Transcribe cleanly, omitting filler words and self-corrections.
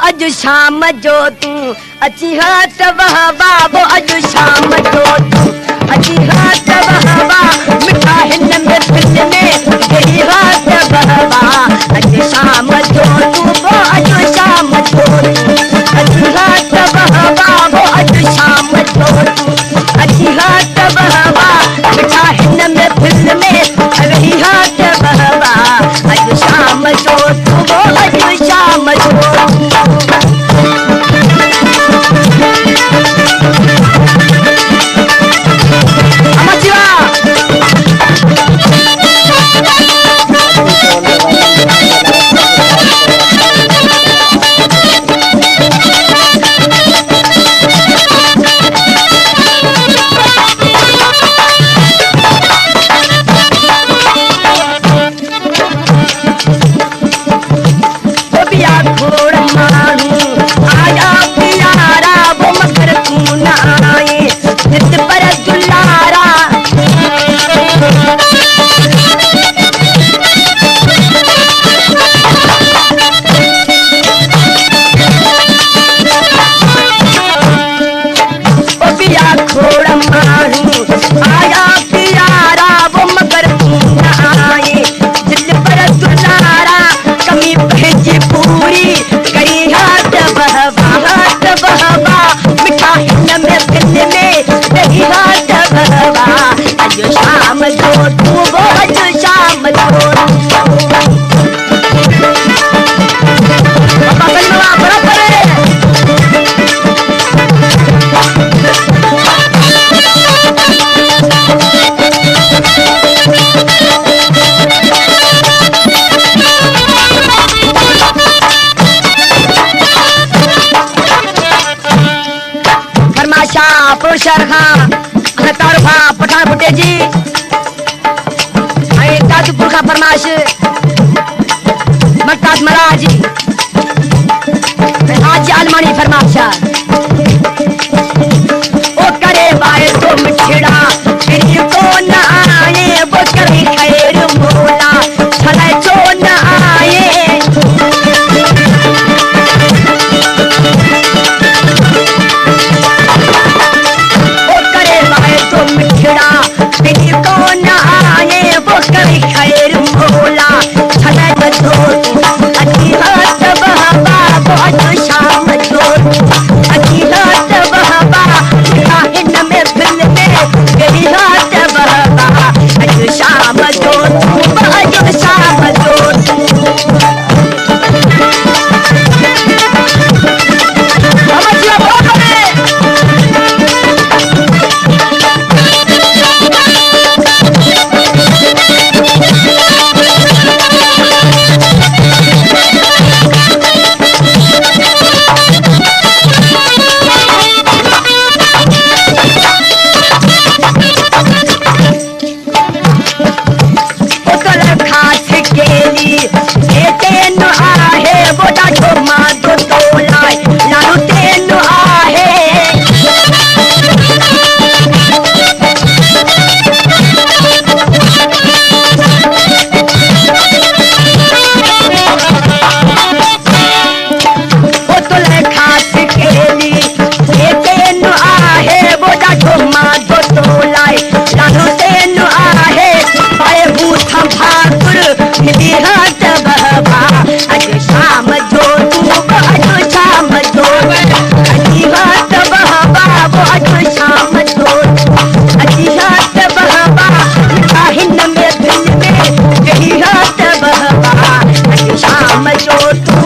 अज शाम जो तू अची हाथ बहवा वो अज शाम जो तू अची हाथ बहवा मिठा हिन में फिल में गई हाथ बहवा अज शाम जो तू वो अज शाम जो तू अची हाथ बहवा वो अज शाम जो तू अची हाथ बहवा मिठा हिन में फिल में गई हाथ बहवा अज शाम जो तू वो अज शाम जो पठान फुटे जी ताजपुर का फरमाश मक्ताज महाराज आज आलमानी फरमाशा ओ करे बाए तो मिठड़ा फिर को न आए वो करे खैर मोला छले चो न आए खैर मोला छले तो अजी हाथ बहवा वो अज शाम जो अजी हाथ बहवा हिन में फिल में गई हाथ बहवा अज शाम जो अज शाम जो शाम जो तू